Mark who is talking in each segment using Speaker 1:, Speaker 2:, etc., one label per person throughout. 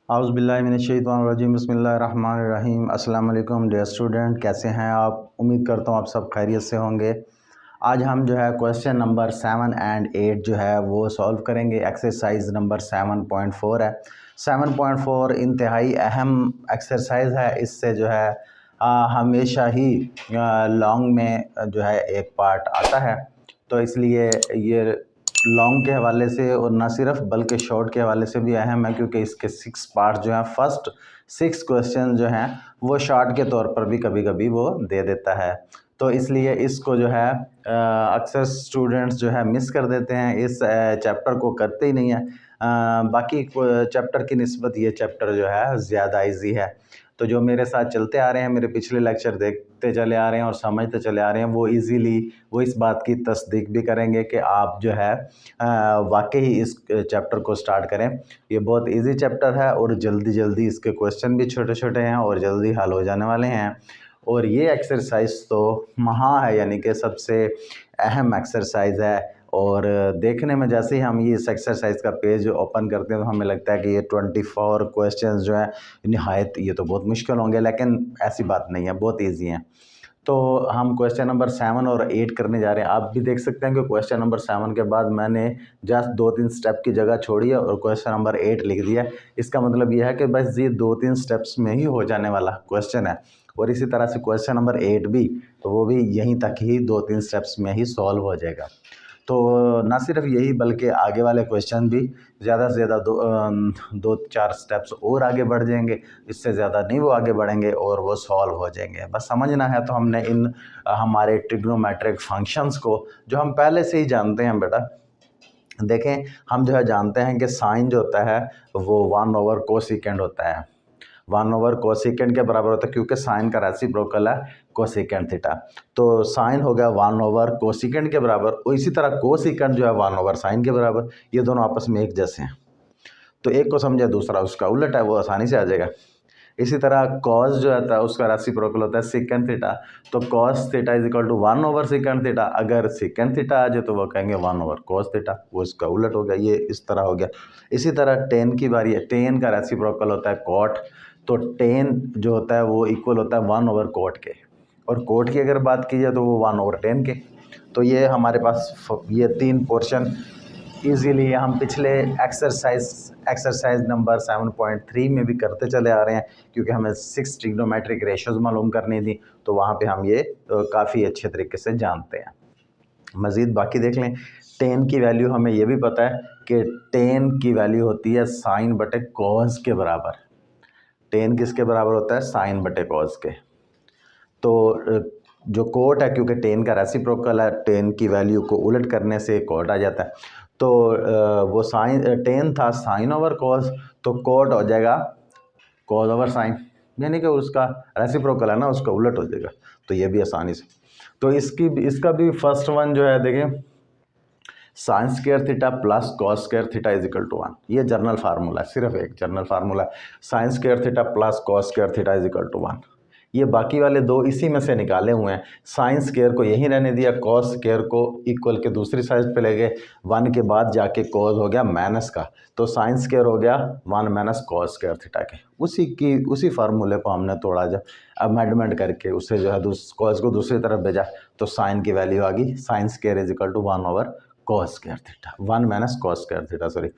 Speaker 1: औज़ुबिल्लाहिमिनश्शैतानिर्रजीम बिस्मिल्लाहिर्रहमानिर्रहीम। अस्सलाम वालेकुम डियर स्टूडेंट, कैसे हैं आप? उम्मीद करता हूँ आप सब खैरियत से होंगे। आज हम जो है क्वेश्चन नंबर 7 एंड 8 जो है वो सॉल्व करेंगे। एक्सरसाइज नंबर 7.4 है। 7.4 इंतहाई अहम एक्सरसाइज है। इससे जो है हमेशा ही लॉन्ग में जो है एक पार्ट आता है, तो इसलिए ये लॉन्ग के हवाले से और ना सिर्फ बल्कि शॉर्ट के हवाले से भी अहम है, क्योंकि इसके 6 पार्ट जो हैं, फर्स्ट 6 क्वेश्चन जो हैं वो शॉर्ट के तौर पर भी कभी कभी वो दे देता है। तो इसलिए इसको जो है अक्सर स्टूडेंट्स जो है मिस कर देते हैं, इस चैप्टर को करते ही नहीं है। बाकी चैप्टर की निस्बत ये चैप्टर जो है ज़्यादा इजी है। तो जो मेरे साथ चलते आ रहे हैं, मेरे पिछले लेक्चर देखते चले आ रहे हैं और समझते चले आ रहे हैं, वो इजीली वो इस बात की तस्दीक भी करेंगे कि आप जो है वाकई इस चैप्टर को स्टार्ट करें। ये बहुत इजी चैप्टर है और जल्दी जल्दी इसके क्वेश्चन भी छोटे छोटे हैं और जल्दी हल हो जाने वाले हैं। और ये एक्सरसाइज तो महा है, यानी कि सबसे अहम एक्सरसाइज है। और देखने में जैसे ही हम ये इस एक्सरसाइज का पेज ओपन करते हैं तो हमें लगता है कि ये 24 क्वेश्चंस जो है निहायत ये तो बहुत मुश्किल होंगे, लेकिन ऐसी बात नहीं है, बहुत इजी हैं। तो हम क्वेश्चन नंबर 7 और 8 करने जा रहे हैं। आप भी देख सकते हैं कि क्वेश्चन नंबर 7 के बाद मैंने जस्ट 2-3 स्टेप की जगह छोड़ी है और क्वेश्चन नंबर 8 लिख दिया। इसका मतलब यह है कि बस ये 2-3 स्टेप्स में ही हो जाने वाला क्वेश्चन है। और इसी तरह से क्वेश्चन नंबर 8 भी, तो वो भी यहीं तक ही 2-3 स्टेप्स में ही सॉल्व हो जाएगा। तो ना सिर्फ यही बल्कि आगे वाले क्वेश्चन भी ज़्यादा से ज़्यादा 2-4 स्टेप्स और आगे बढ़ जाएंगे, इससे ज़्यादा नहीं वो आगे बढ़ेंगे और वो सॉल्व हो जाएंगे। बस समझना है तो हमने इन हमारे ट्रिग्नोमेट्रिक फंक्शंस को जो हम पहले से ही जानते हैं बेटा, देखें हम जो है जानते हैं कि साइन जो होता है वो 1 ओवर कोसेकेंड होता है। 1 ओवर कोसेकेंड के बराबर होता है, क्योंकि साइन का रेसिप्रोकल है कोसेकेंड थीटा। तो साइन हो गया 1 ओवर कोसेकेंड के बराबर, और इसी तरह कोसेकेंड जो है 1 ओवर साइन के बराबर। ये दोनों आपस में एक जैसे हैं, तो एक को समझे दूसरा उसका उलट है, वो आसानी से आ जाएगा। इसी तरह कॉस जो होता है उसका रेसिप्रोकल होता है सेकेंड थीटा। तो cos theta is equal to 1 over secant theta. अगर सेकेंड थीटा आ जाए तो वो कहेंगे 1 ओवर कॉस थीटा, वो इसका उलट हो गया, ये इस तरह हो गया। इसी तरह टेन की बारी है, टेन का रेसिप्रोकल होता है कॉट। तो टेन जो होता है वो इक्वल होता है 1 ओवर कोट के, और कोट की अगर बात की जाए तो वो 1 ओवर टेन के। तो ये हमारे पास ये 3 पोर्शन इजीली हम पिछले एक्सरसाइज नंबर 7.3 में भी करते चले आ रहे हैं, क्योंकि हमें 6 ट्रिग्नोमेट्रिक रेशियोज मालूम करनी थी, तो वहाँ पे हम ये काफ़ी अच्छे तरीके से जानते हैं। मज़ीद बाकी देख लें, टेन की वैल्यू हमें ये भी पता है कि टेन की वैल्यू होती है साइन बटे कॉस के बराबर। टेन किसके बराबर होता है? साइन बटे कॉस के। तो जो कोट है, क्योंकि टेन का रेसिप्रोकल है, टेन की वैल्यू को उलट करने से कोट आ जाता है। तो वो साइन टेन था साइन ओवर कॉस, तो कोट हो जाएगा कॉस ओवर साइन, यानी कि उसका रेसिप्रोकल है ना, उसका उलट हो जाएगा। तो ये भी आसानी से, तो इसका भी फर्स्ट वन जो है देखें, sine square theta plus cos square theta is equal to 1। ये जर्नल फार्मूला है, सिर्फ एक जर्नल फार्मूला है। Sine square theta plus cos square theta is equal to 1। ये बाकी वाले दो इसी में से निकाले हुए हैं। साइन स्क्वायर को यहीं रहने दिया, कॉस स्क्वायर को इक्वल के दूसरी साइड पे ले गए, 1 के बाद जाके कॉस हो गया माइनस का, तो साइन स्क्वायर हो गया 1 माइनस कॉस स्क्वायर थीटा के। उसी फार्मूले को हमने थोड़ा जो अमेंडमेंट करके उसे जो है कॉस को दूसरी तरफ भेजा, तो साइन की वैल्यू आ गई sine square is equal to 1 over cos square theta, 1 minus cos square theta, sorry.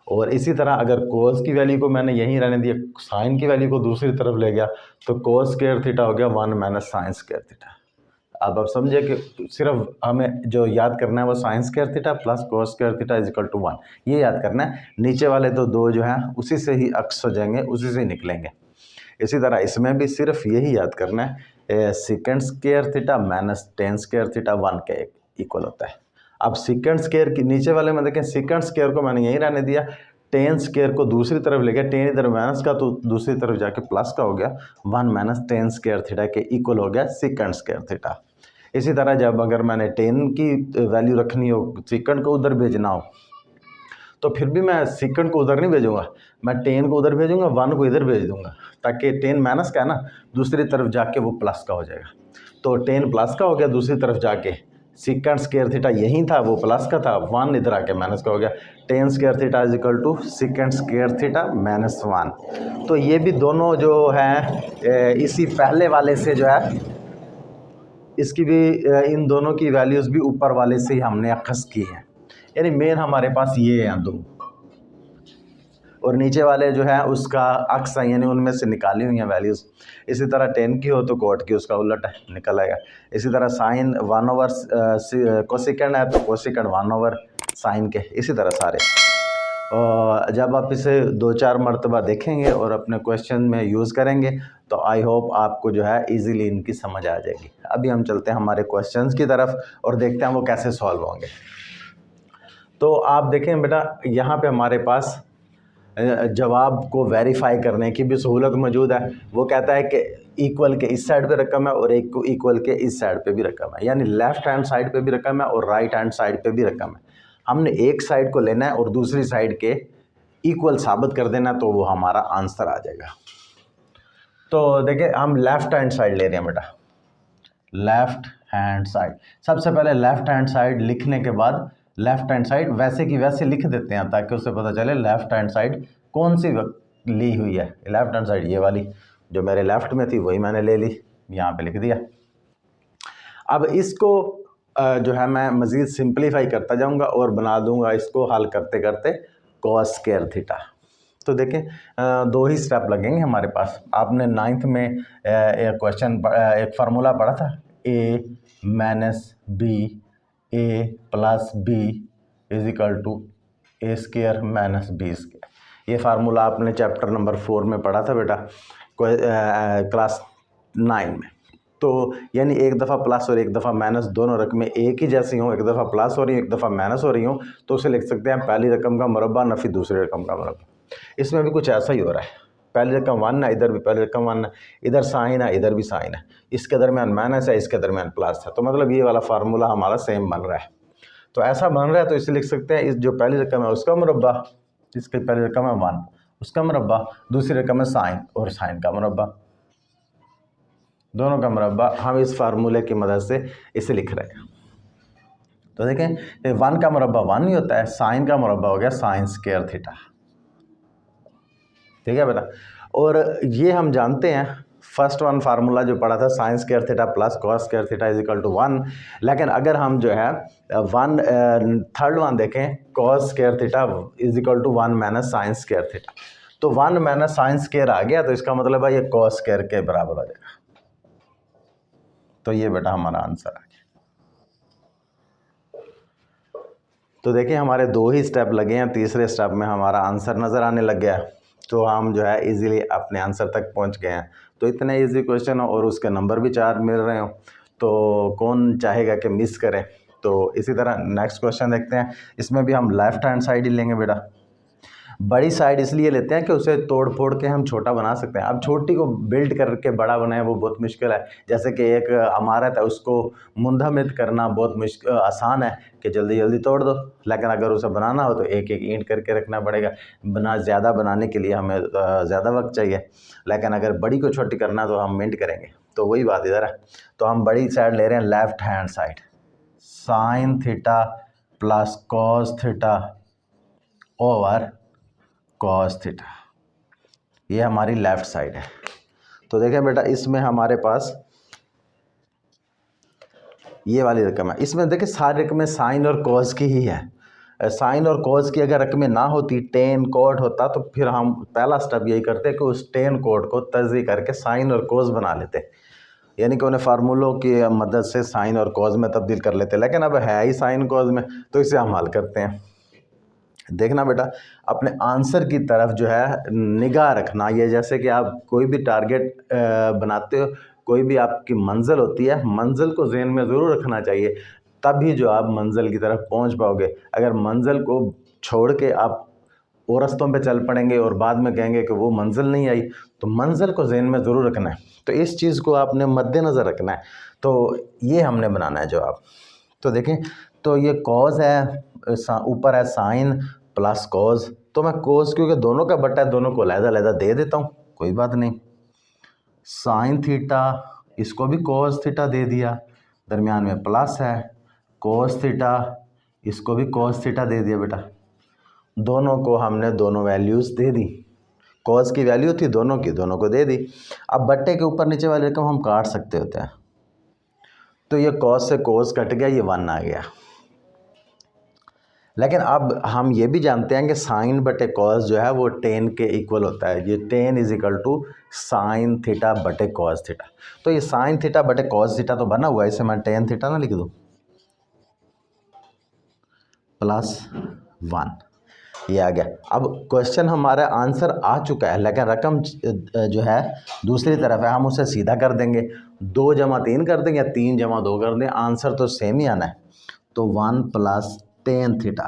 Speaker 1: और इसी तरह अगर कॉस की वैल्यू को मैंने यहीं रहने दिया, साइन की वैल्यू को दूसरी तरफ ले गया, तो कॉस स्क्वायर थीटा हो गया 1 माइनस साइन स्क्वायर थीटा। अब आप समझे कि सिर्फ हमें जो याद करना है वो sine square theta plus cos square theta is equal to 1, ये याद करना है। नीचे वाले तो दो जो हैं उसी से ही अक्स हो जाएंगे, उसी से ही निकलेंगे। इसी तरह इसमें भी सिर्फ यही याद करना है, second square theta minus ten square theta 1 के इक्वल होता है। अब सेकेंड स्क्वायर की नीचे वाले में देखें, सेकेंड स्क्वायर को मैंने यहीं रहने दिया, टेन स्क्वायर को दूसरी तरफ ले गया, टेन इधर माइनस का तो दूसरी तरफ जाके प्लस का हो गया, 1 माइनस टेन स्क्वायर थीटा के इक्वल हो गया सेकेंड स्क्वायर थीटा। इसी तरह जब अगर मैंने टेन की वैल्यू रखनी हो, सेकेंड को उधर भेजना हो, तो फिर भी मैं सेकेंड को उधर नहीं भेजूंगा, मैं टेन को उधर भेजूंगा, 1 को इधर भेज दूंगा, ताकि टेन माइनस का है ना, दूसरी तरफ जाके वो प्लस का हो जाएगा। तो टेन प्लस का हो गया, दूसरी तरफ जाके सीकेंट स्क्वायर थीटा यही था, वो प्लस का था, 1 इधर आके माइनस का हो गया। Tan square theta is equal to secant square theta minus 1। तो ये भी दोनों जो है इसी पहले वाले से जो है इसकी भी इन दोनों की वैल्यूज़ भी ऊपर वाले से ही हमने अखज़ की हैं, यानी मेन हमारे पास ये हैं दो, और नीचे वाले जो है उसका अक्स है, यानी उनमें से निकाली हुई हैं वैल्यूज़। इसी तरह टेन की हो तो कोट की उसका उलट है, निकल आएगा। इसी तरह साइन 1/, कोसिकेंड है तो कोसिकेंड 1/, साइन के, इसी तरह सारे। और जब आप इसे 2-4 मरतबा देखेंगे और अपने क्वेश्चन में यूज़ करेंगे तो आई होप आपको जो है इजीली इनकी समझ आ जाएगी। अभी हम चलते हैं हमारे क्वेश्चंस की तरफ और देखते हैं वो कैसे सॉल्व होंगे। तो आप देखें बेटा, यहाँ पे हमारे पास जवाब को वेरीफाई करने की भी सहूलत मौजूद है। वो कहता है कि इक्वल के इस साइड पे रकम है और एक को इक्वल के इस साइड पे भी रकम है, यानी लेफ़्ट हैंड साइड पे भी रकम है और राइट हैंड साइड पे भी रकम है। हमने एक साइड को लेना है और दूसरी साइड के इक्वल साबित कर देना, तो वो हमारा आंसर आ जाएगा। तो देखिए हम लेफ़्ट हैंड साइड ले रहे हैं बेटा, लेफ़्ट हैंड साइड। सबसे पहले लेफ़्ट हैंड साइड लिखने के बाद लेफ़्ट हैंड साइड वैसे की वैसे लिख देते हैं ताकि उससे पता चले लेफ़्ट हैंड साइड कौन सी ली हुई है। लेफ़्ट हैंड साइड ये वाली जो मेरे लेफ़्ट में थी वही मैंने ले ली, यहाँ पे लिख दिया। अब इसको जो है मैं मज़ीद सिंप्लीफाई करता जाऊँगा और बना दूँगा इसको हल करते करते कॉस स्क्वायर थीटा। तो देखें दो ही स्टेप लगेंगे हमारे पास। आपने 9th में एक क्वेश्चन एक फार्मूला पढ़ा था, a minus b a plus b is equal to a square minus b square. ये फार्मूला आपने चैप्टर नंबर 4 में पढ़ा था बेटा, क्लास 9 में। तो यानी एक दफ़ा प्लस और एक दफ़ा माइनस दोनों रकमें एक ही जैसी हों, एक दफ़ा प्लस हो रही हो एक दफ़ा माइनस हो रही हो, तो उसे लिख सकते हैं पहली रकम का मुरब्बा नफ़ी दूसरी रकम का मुरब्बा। इसमें भी कुछ ऐसा ही हो रहा है, पहली रकम 1 है, इधर भी पहली रकम 1 है, इधर साइन है इधर भी साइन है, इसके दरमियान माइनस है इसके दरमियान प्लस है, तो मतलब ये वाला फार्मूला हमारा सेम बन रहा है। तो ऐसा बन रहा है तो इसे लिख सकते हैं, इस जो पहली रकम है उसका मुरब्बा, जिसकी पहली रकम है 1 उसका मुरब्बा, दूसरी रकम है साइन और साइन का मुरब्बा, दोनों का मुरब्बा। हम इस फार्मूले की मदद से इसे लिख रहे हैं। तो देखें 1 का मुरब्बा 1 ही होता है, साइन का मुरब्बा हो गया साइन स्क्वायर थीटा, ठीक है बेटा। और ये हम जानते हैं फर्स्ट वन फार्मूला जो पढ़ा था sine square theta plus cos square theta is equal to 1, लेकिन अगर हम जो है थर्ड वन देखें cos square theta is equal to 1 minus sine square theta, तो 1 माइनस साइन स्क्वायर आ गया तो इसका मतलब है ये कॉस स्क्वायर के बराबर हो जाएगा। तो ये बेटा हमारा आंसर आ गया। तो देखिए हमारे दो ही स्टेप लगे हैं, तीसरे स्टेप में हमारा आंसर नज़र आने लग गया है, तो हम जो है इजीली अपने आंसर तक पहुंच गए हैं। तो इतने इजी क्वेश्चन हो और उसके नंबर भी 4 मिल रहे हो, तो कौन चाहेगा कि मिस करें। तो इसी तरह नेक्स्ट क्वेश्चन देखते हैं, इसमें भी हम लेफ़्ट हैंड साइड ही लेंगे बेटा। बड़ी साइड इसलिए लेते हैं कि उसे तोड़ फोड़ के हम छोटा बना सकते हैं। अब छोटी को बिल्ड करके बड़ा बनाए वो बहुत मुश्किल है, जैसे कि एक इमारत है उसको मुंदमित करना बहुत आसान है कि जल्दी जल्दी तोड़ दो, लेकिन अगर उसे बनाना हो तो एक एक ईंट करके रखना पड़ेगा। ज़्यादा बनाने के लिए हमें ज़्यादा वक्त चाहिए, लेकिन अगर बड़ी को छोटी करना तो हम मिनट करेंगे। तो वही बात इधर है, तो हम बड़ी साइड ले रहे हैं left hand side, sine theta plus cos theta over cos theta, ये हमारी लेफ़्ट साइड है। तो देखें बेटा इसमें हमारे पास ये वाली रकम है, इसमें देखिए सारी रकमें साइन और कॉस की ही है। साइन और कॉस की अगर रकमें ना होती टेन कोट होता तो फिर हम पहला स्टेप यही करते कि उस टेन कोट को तर्जी करके साइन और कॉस बना लेते, यानी कि उन्हें फार्मूलों की मदद से साइन और कॉस में तब्दील कर लेते, लेकिन अब है ही साइन कॉस में तो इसे हम हल करते हैं। देखना बेटा अपने आंसर की तरफ जो है निगाह रखना, ये जैसे कि आप कोई भी टारगेट बनाते हो, कोई भी आपकी मंजिल होती है, मंजिल को ज़हन में ज़रूर रखना चाहिए, तभी जो आप मंजिल की तरफ पहुंच पाओगे। अगर मंजिल को छोड़ के आप और रास्तों पे चल पड़ेंगे और बाद में कहेंगे कि वो मंजिल नहीं आई, तो मंजिल को ज़हन में ज़रूर रखना है। तो इस चीज़ को आपने मद्देनज़र रखना है। तो ये हमने बनाना है जवाब। तो देखें तो ये कॉज है, ऊपर है साइन प्लस कॉज, तो मैं कॉज क्योंकि दोनों का बट्टा है दोनों को अलग-अलग दे देता हूँ, कोई बात नहीं। साइन थीटा इसको भी कोस थीटा दे दिया, दरमियान में प्लस है कोस थीटा, इसको भी कोस थीटा दे दिया बेटा। दोनों को हमने दोनों वैल्यूज़ दे दी, कोस की वैल्यू थी दोनों की, दोनों को दे दी। अब बट्टे के ऊपर नीचे वाली रकम हम काट सकते होते हैं, तो ये कोस से कोस कट गया, ये 1 आ गया। लेकिन अब हम ये भी जानते हैं कि साइन बटे कॉस जो है वो टेन के इक्वल होता है। ये tan is equal to sine theta बटे कॉस थीटा। तो ये साइन थीटा बटे कॉस थीटा तो बना हुआ है, इसे मैं टेन थीटा ना लिख दूँ, +1, ये आ गया। अब क्वेश्चन हमारा आंसर आ चुका है, लेकिन रकम जो है दूसरी तरफ है, हम उसे सीधा कर देंगे, 2 जमा 3 कर देंगे या 3 जमा 2 कर दें, आंसर तो सेम ही आना है। तो 1 + tan थीटा,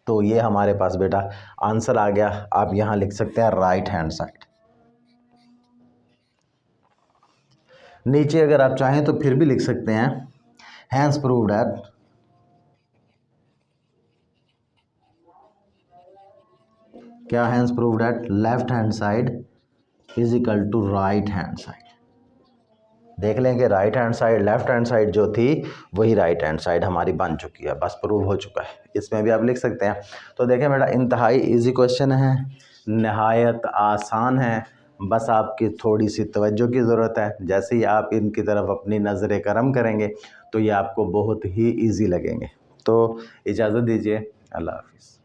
Speaker 1: तो ये हमारे पास बेटा आंसर आ गया। आप यहाँ लिख सकते हैं राइट हैंड साइड। नीचे अगर आप चाहें तो फिर भी लिख सकते हैं हैंस प्रूव्ड एट क्या, hence proved at left hand side is equal to right hand side. देख लें कि right hand side left hand side जो थी वही राइट हैंड साइड हमारी बन चुकी है, बस प्रूव हो चुका है। इसमें भी आप लिख सकते हैं। तो देखें बेटा इंतहाई इजी क्वेश्चन है, नहायत आसान है, बस आपकी थोड़ी सी तवज्जो की ज़रूरत है। जैसे ही आप इनकी तरफ अपनी नज़र करम करेंगे तो ये आपको बहुत ही ईजी लगेंगे। तो इजाज़त दीजिए, अल्लाह हाफिज़।